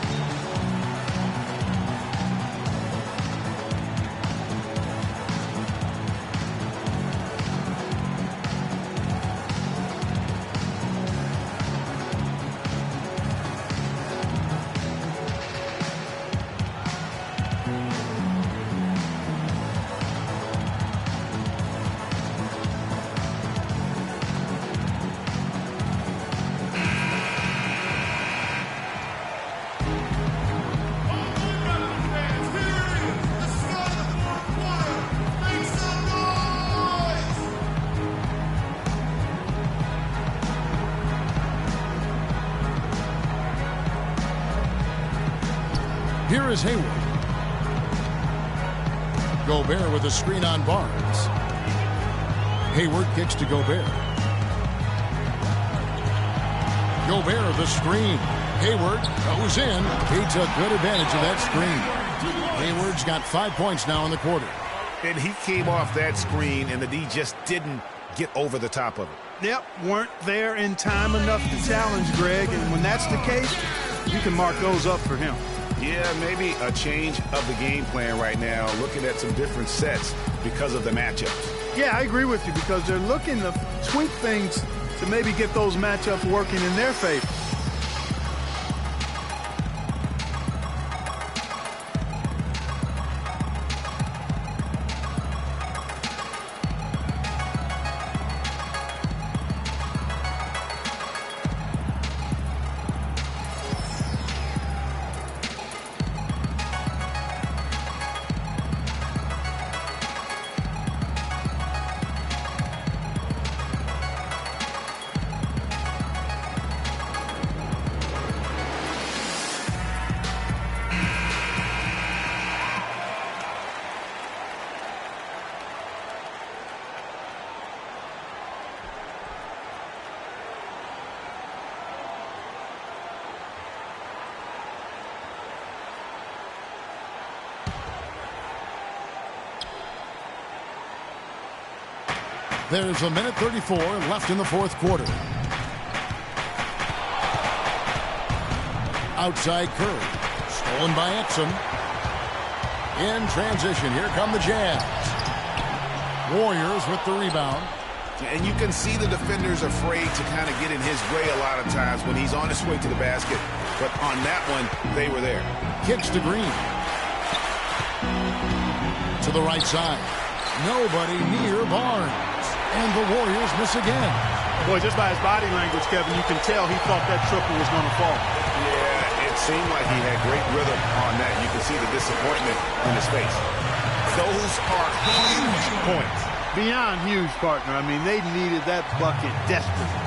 Here is Hayward. Gobert with a screen on Barnes. Hayward kicks to Gobert. Gobert, the screen. Hayward goes in. He took good advantage of that screen. Hayward's got 5 points now in the quarter. And he came off that screen, and the D just didn't get over the top of it. Yep, weren't there in time enough to challenge Greg, and when that's the case, you can mark those up for him. Yeah, maybe a change of the game plan right now, looking at some different sets because of the matchup. Yeah, I agree with you because they're looking to tweak things to maybe get those matchups working in their favor. There's a minute 34 left in the fourth quarter. Outside Curry. Stolen by Exum. In transition, here come the Jazz. Warriors with the rebound. And you can see the defenders afraid to kind of get in his way a lot of times when he's on his way to the basket. But on that one, they were there. Kicks to Green. To the right side. Nobody near Barnes. And the Warriors miss again. Boy, just by his body language, Kevin, you can tell he thought that triple was going to fall. Yeah, it seemed like he had great rhythm on that. You can see the disappointment in his face. Those are huge points. Beyond huge, partner. I mean, they needed that bucket desperately.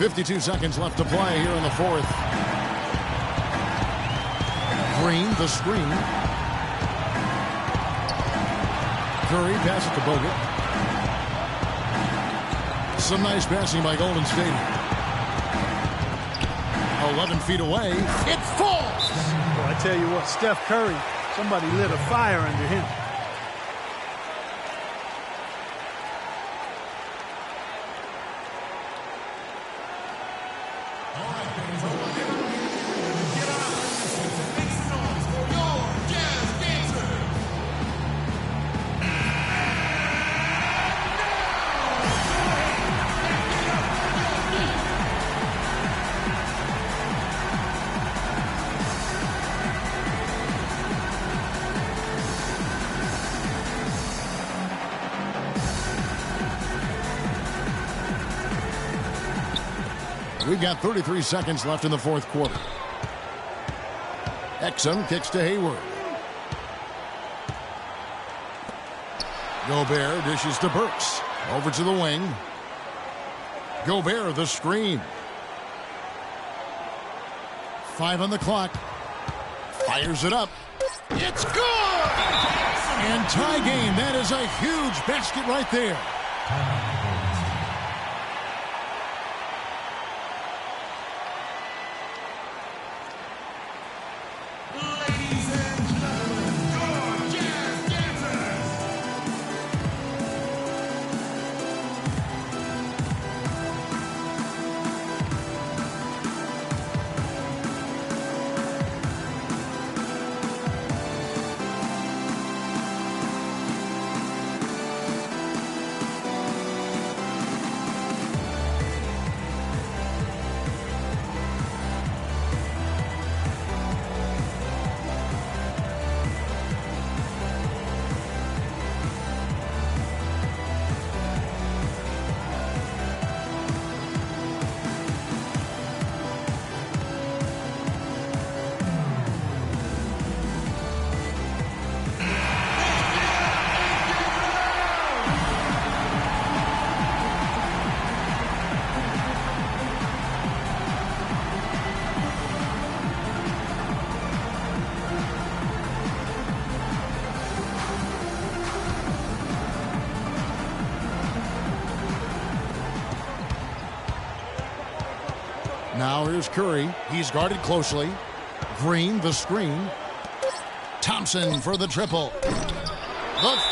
.52 seconds left to play here in the fourth. Green, the screen. Curry passes to Bogut. Some nice passing by Golden State. 11 feet away. It falls! Well, I tell you what, Steph Curry, somebody lit a fire under him. We've got 33 seconds left in the fourth quarter. Exum kicks to Hayward. Gobert dishes to Burks. Over to the wing. Gobert, the screen. 5 on the clock. Fires it up. It's good! And tie game. That is a huge basket right there. Now here's Curry. He's guarded closely. Green, the screen. Thompson for the triple. The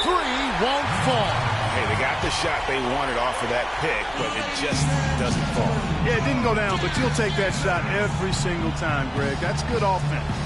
three won't fall. Hey, they got the shot they wanted off of that pick, but it just doesn't fall. Yeah, it didn't go down, but you'll take that shot every single time, Greg. That's good offense.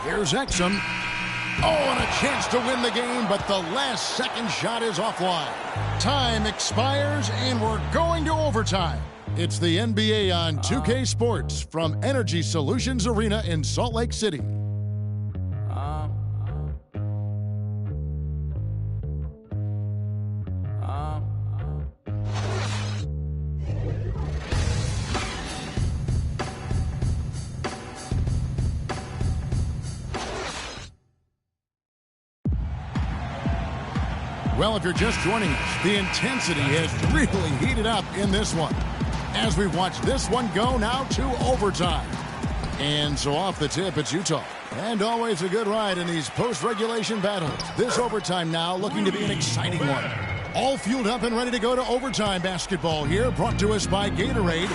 Here's Exum. Oh, and a chance to win the game, but the last second shot is offline. Time expires, and we're going to overtime. It's the NBA on 2K Sports from Energy Solutions Arena in Salt Lake City. Well, if you're just joining us, the intensity has really heated up in this one. As we watch this one go now to overtime. And so off the tip, it's Utah. And always a good ride in these post-regulation battles. This overtime now looking to be an exciting one. All fueled up and ready to go to overtime basketball here, brought to us by Gatorade.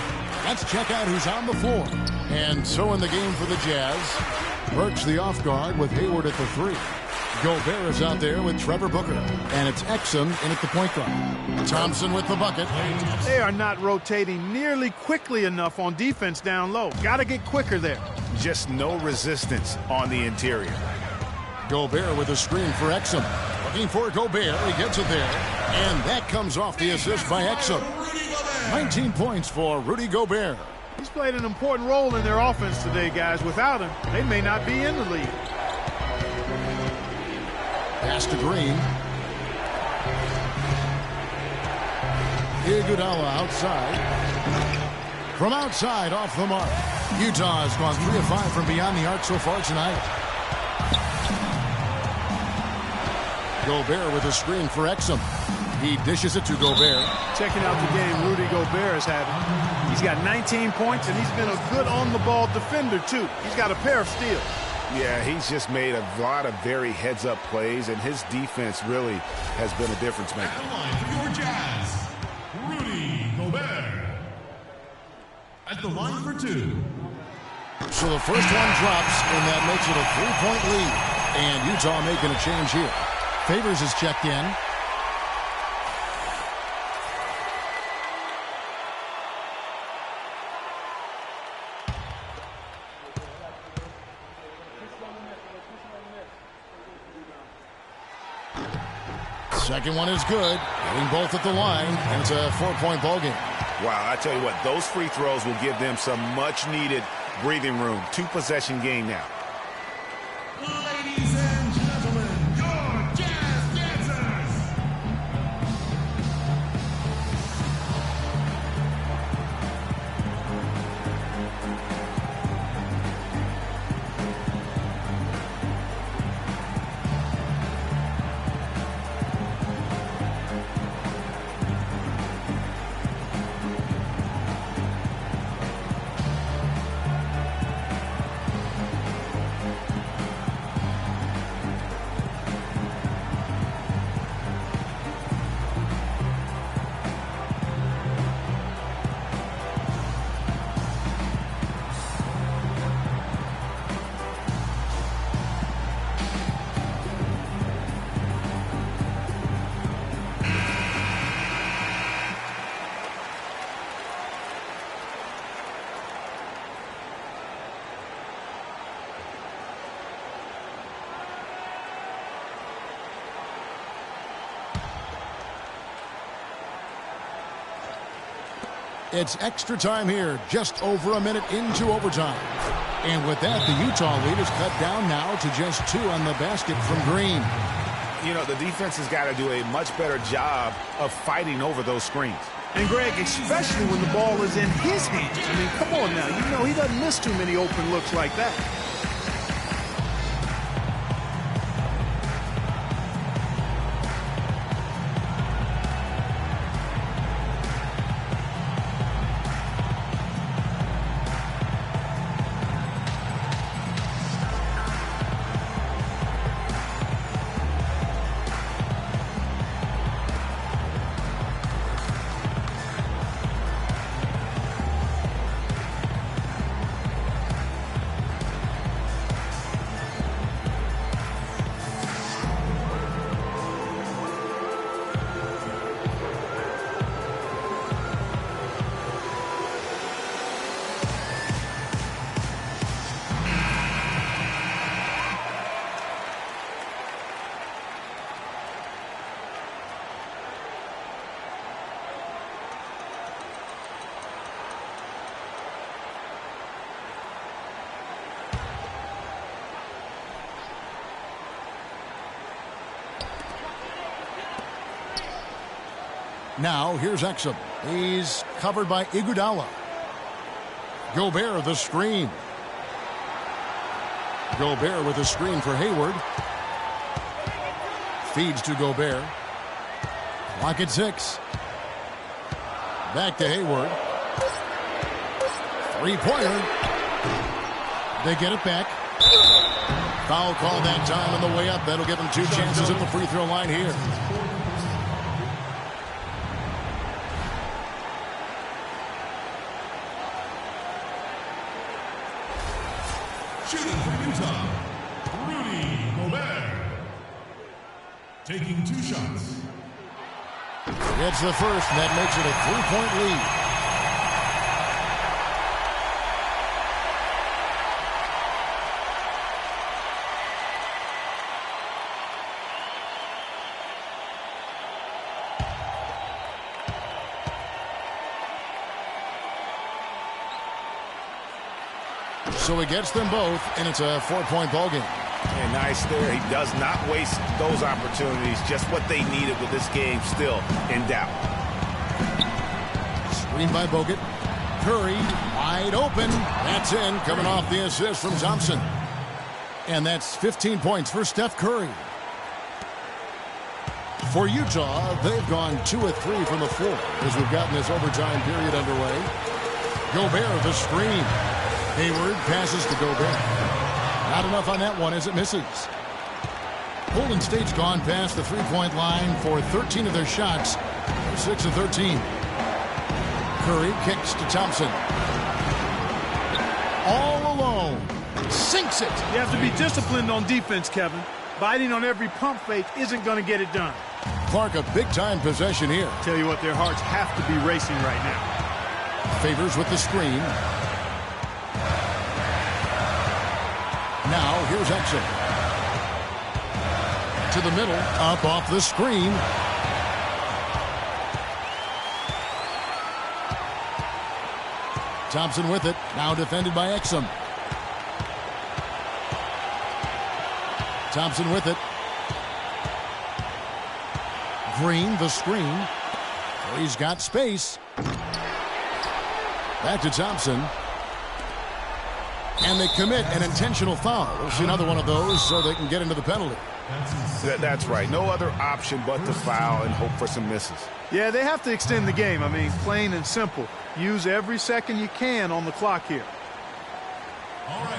Let's check out who's on the floor. And so in the game for the Jazz, Birch the off guard with Hayward at the three. Gobert is out there with Trevor Booker. And it's Exum in at the point guard. Thompson with the bucket. They are not rotating nearly quickly enough on defense down low. Got to get quicker there. Just no resistance on the interior. Gobert with a screen for Exum. Looking for Gobert. He gets it there. And that comes off the assist by Exum. 19 points for Rudy Gobert. He's played an important role in their offense today, guys. Without him, they may not be in the league. Pass to Green. Iguodala outside. From outside, off the mark. Utah has gone 3 of 5 from beyond the arc so far tonight. Gobert with a screen for Exum. He dishes it to Gobert. Checking out the game Rudy Gobert is having. He's got 19 points, and he's been a good on-the-ball defender, too. He's got a pair of steals. Yeah, he's just made a lot of very heads-up plays, and his defense really has been a difference maker. At the line for your Jazz, Rudy Gobert. At the line for 2. So the first one drops, and that makes it a 3-point lead. And Utah making a change here. Favors is checked in. Second one is good. Getting both at the line, and it's a 4-point ball game. Wow, I tell you what, those free throws will give them some much-needed breathing room. 2-possession game now. Ladies and gentlemen, your Jazz dancers. It's extra time here, just over a minute into overtime. And with that, the Utah lead is cut down now to just 2 on the basket from Green. You know, the defense has got to do a much better job of fighting over those screens. And, Greg, especially when the ball is in his hands. I mean, come on now. You know he doesn't miss too many open looks like that. Now, here's Exum. He's covered by Iguodala. Gobert, the screen. Gobert with a screen for Hayward. Feeds to Gobert. Clock at 6. Back to Hayward. Three-pointer. They get it back. Foul call that time on the way up. That'll give them 2 chances at the free throw line here. Shooting for Utah, Rudy Gobert. Taking 2 shots. It's the first, and that makes it a 3-point lead. So he gets them both, and it's a 4-point ball game. And nice there. He does not waste those opportunities. Just what they needed with this game still in doubt. Screen by Bogut. Curry wide open. That's in, coming off the assist from Thompson. And that's 15 points for Steph Curry. For Utah, they've gone 2 of 3 from the floor as we've gotten this overtime period underway. Gobert, the screen. Hayward passes to Gobert. Not enough on that one as it misses. Golden State's gone past the 3-point line for 13 of their shots. 6 of 13. Curry kicks to Thompson. All alone. Sinks it. You have to be disciplined on defense, Kevin. Biting on every pump fake isn't going to get it done. Clark, a big-time possession here. Tell you what, their hearts have to be racing right now. Favors with the screen. Now, here's Exum. To the middle, up off the screen. Thompson with it, now defended by Exum. Thompson with it. Green, the screen. He's got space. Back to Thompson. And they commit an intentional foul. We'll see another one of those so they can get into the penalty. That's right. No other option but to foul and hope for some misses. Yeah, they have to extend the game. I mean, plain and simple. Use every second you can on the clock here. All right.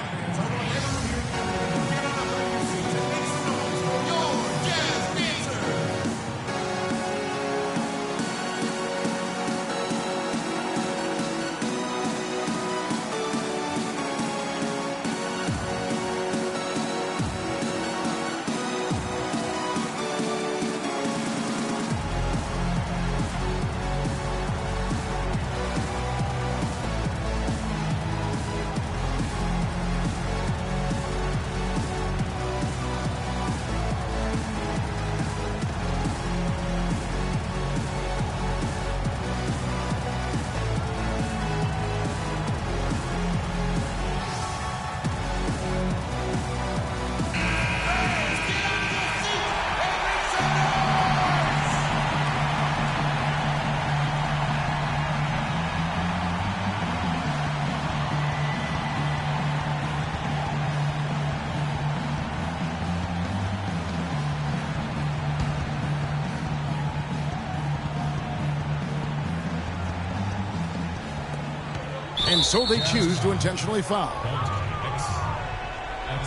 And so they choose to intentionally foul. That's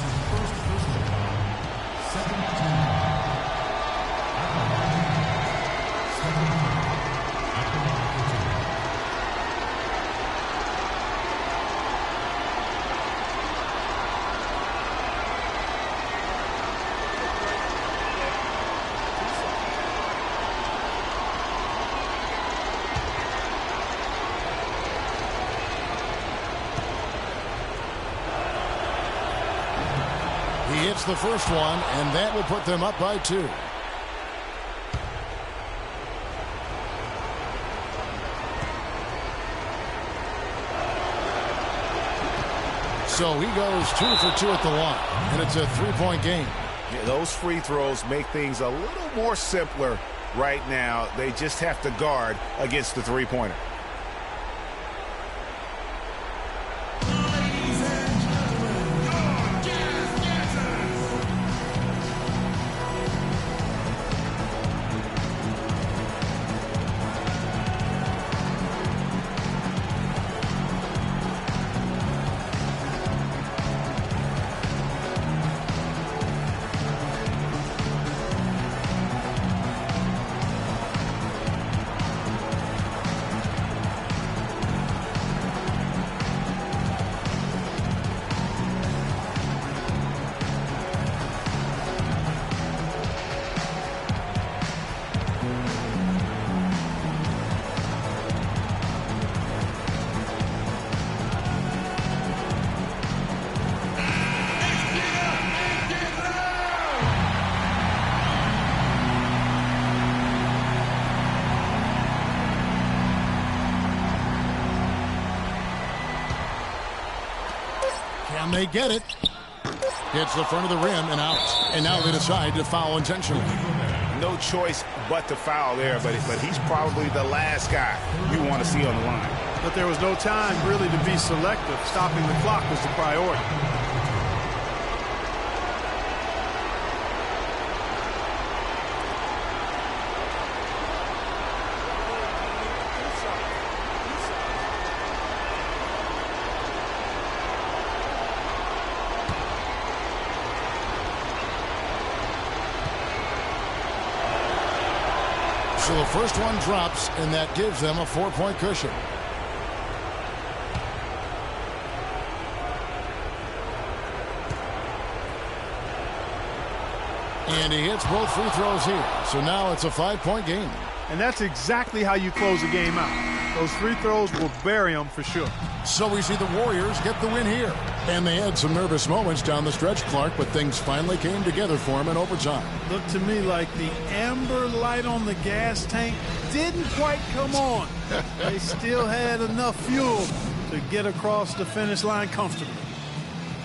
his first personal foul. Second team. He hits the first one, and that will put them up by 2. So he goes 2 for 2 at the line, and it's a 3-point game. Yeah, those free throws make things a little more simpler right now. They just have to guard against the three-pointer. Can they get it? Hits the front of the rim and out. And now they decide to foul intentionally. No choice but to foul there, but he's probably the last guy you want to see on the line. But there was no time really to be selective. Stopping the clock was the priority. So the first one drops, and that gives them a 4-point cushion. And he hits both free throws here. So now it's a 5-point game. And that's exactly how you close a game out. Those free throws will bury them for sure. So we see the Warriors get the win here. And they had some nervous moments down the stretch, Clark, but things finally came together for them in overtime. Looked to me like the amber light on the gas tank didn't quite come on. They still had enough fuel to get across the finish line comfortably.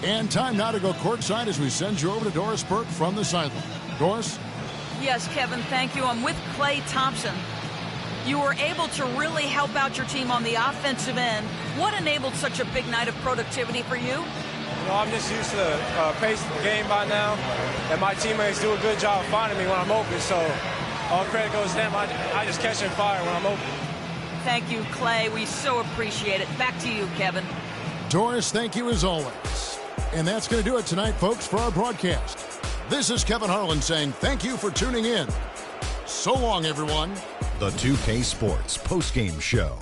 And time now to go courtside as we send you over to Doris Burke from the sideline. Doris? Yes, Kevin, thank you. I'm with Klay Thompson. You were able to really help out your team on the offensive end. What enabled such a big night of productivity for you? I'm just used to the pace of the game by now, and my teammates do a good job finding me when I'm open, so all credit goes to them. I just catch and fire when I'm open. Thank you, Klay. We so appreciate it. Back to you, Kevin. Doris, thank you as always. And that's going to do it tonight, folks, for our broadcast. This is Kevin Harlan saying thank you for tuning in. So long, everyone. The 2K Sports postgame show.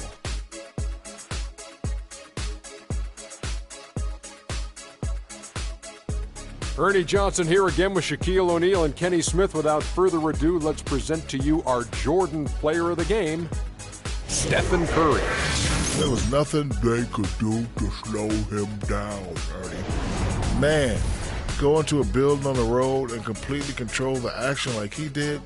Ernie Johnson here again with Shaquille O'Neal and Kenny Smith. Without further ado, let's present to you our Jordan player of the game, Stephen Curry. There was nothing they could do to slow him down, Ernie. Man, going to a building on the road and completely control the action like he did,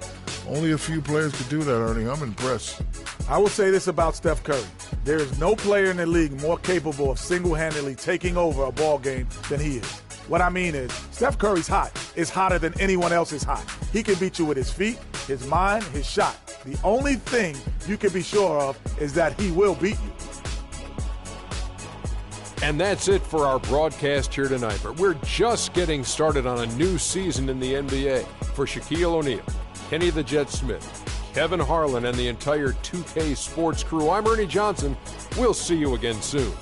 only a few players could do that, Ernie. I'm impressed. I will say this about Steph Curry. There is no player in the league more capable of single-handedly taking over a ball game than he is. What I mean is, Steph Curry's hot. Is hotter than anyone else is hot. He can beat you with his feet, his mind, his shot. The only thing you can be sure of is that he will beat you. And that's it for our broadcast here tonight. But we're just getting started on a new season in the NBA. For Shaquille O'Neal, Kenny the Jet Smith, Kevin Harlan, and the entire 2K Sports crew, I'm Ernie Johnson. We'll see you again soon.